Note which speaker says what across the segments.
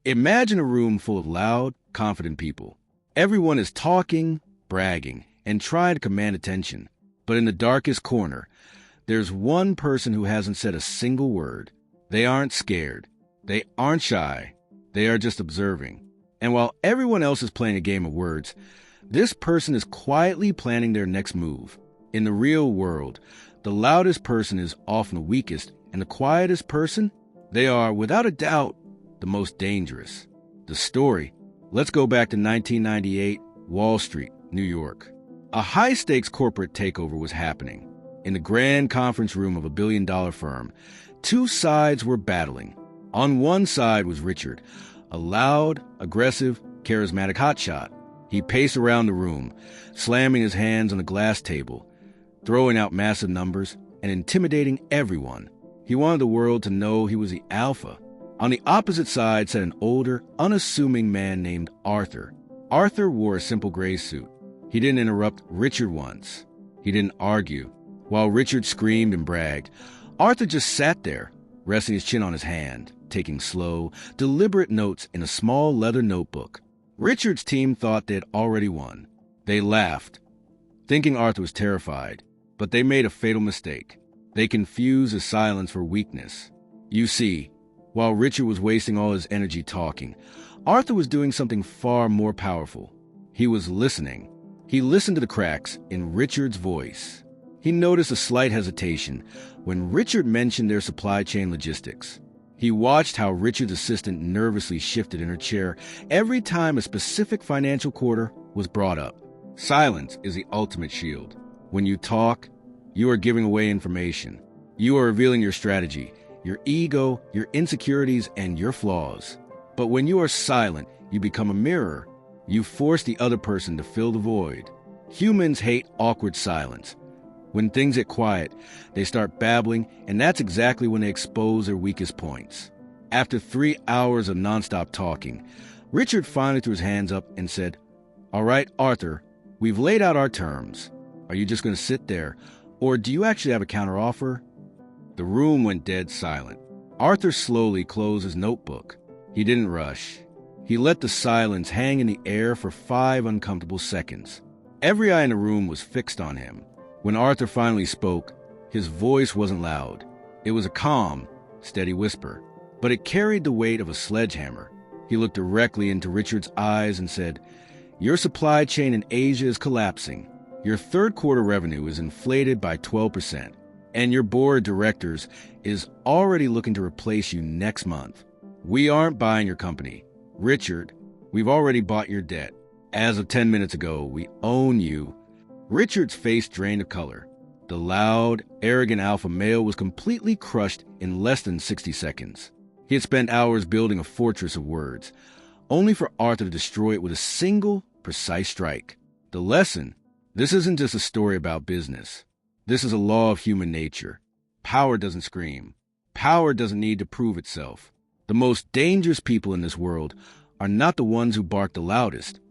Speaker 1: Imagine a room full of loud, confident people. Everyone is talking, bragging, and trying to command attention. But in the darkest corner, there's one person who hasn't said a single word. They aren't scared. They aren't shy. They are just observing. And while everyone else is playing a game of words, this person is quietly planning their next move. In the real world, the loudest person is often the weakest, and the quietest person, they are, without a doubt, the most dangerous. The story. Let's go back to 1998, Wall Street, New York. A high-stakes corporate takeover was happening. In the grand conference room of a billion-dollar firm, two sides were battling. On one side was Richard, a loud, aggressive, charismatic hotshot. He paced around the room, slamming his hands on the glass table, throwing out massive numbers, and intimidating everyone. He wanted the world to know he was the alpha. On the opposite side sat an older, unassuming man named Arthur. Arthur wore a simple gray suit. He didn't interrupt Richard once. He didn't argue. While Richard screamed and bragged, Arthur just sat there, resting his chin on his hand, taking slow, deliberate notes in a small leather notebook. Richard's team thought they had already won. They laughed, thinking Arthur was terrified, but they made a fatal mistake. They confused his silence for weakness. You see, while Richard was wasting all his energy talking, Arthur was doing something far more powerful. He was listening. He listened to the cracks in Richard's voice. He noticed a slight hesitation when Richard mentioned their supply chain logistics. He watched how Richard's assistant nervously shifted in her chair every time a specific financial quarter was brought up. Silence is the ultimate shield. When you talk, you are giving away information. You are revealing your strategy, your ego, your insecurities, and your flaws. But when you are silent, you become a mirror. You force the other person to fill the void. Humans hate awkward silence. When things get quiet, they start babbling, and that's exactly when they expose their weakest points. After 3 hours of nonstop talking, Richard finally threw his hands up and said, "All right, Arthur, we've laid out our terms. Are you just going to sit there, or do you actually have a counteroffer?" The room went dead silent. Arthur slowly closed his notebook. He didn't rush. He let the silence hang in the air for 5 uncomfortable seconds. Every eye in the room was fixed on him. When Arthur finally spoke, his voice wasn't loud. It was a calm, steady whisper, but it carried the weight of a sledgehammer. He looked directly into Richard's eyes and said, "Your supply chain in Asia is collapsing. Your third quarter revenue is inflated by 12%, and your board of directors is already looking to replace you next month. We aren't buying your company. Richard, we've already bought your debt. As of 10 minutes ago, we own you." Richard's face drained of color. The loud, arrogant alpha male was completely crushed in less than 60 seconds. He had spent hours building a fortress of words, only for Arthur to destroy it with a single, precise strike. The lesson: this isn't just a story about business. This is a law of human nature. Power doesn't scream. Power doesn't need to prove itself. The most dangerous people in this world are not the ones who bark the loudest.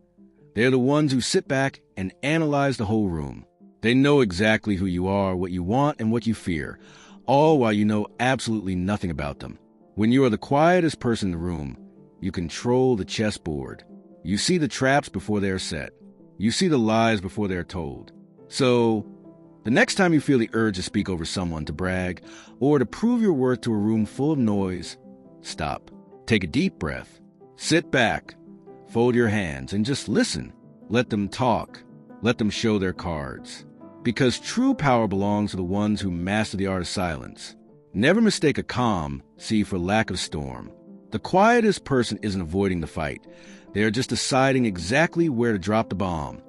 Speaker 1: They're the ones who sit back and analyze the whole room. They know exactly who you are, what you want, and what you fear, all while you know absolutely nothing about them. When you are the quietest person in the room, you control the chessboard. You see the traps before they are set. You see the lies before they are told. So, the next time you feel the urge to speak over someone, to brag, or to prove your worth to a room full of noise, stop. Take a deep breath. Sit back. Fold your hands and just listen. Let them talk. Let them show their cards. Because true power belongs to the ones who master the art of silence. Never mistake a calm sea for lack of storm. The quietest person isn't avoiding the fight. They are just deciding exactly where to drop the bomb.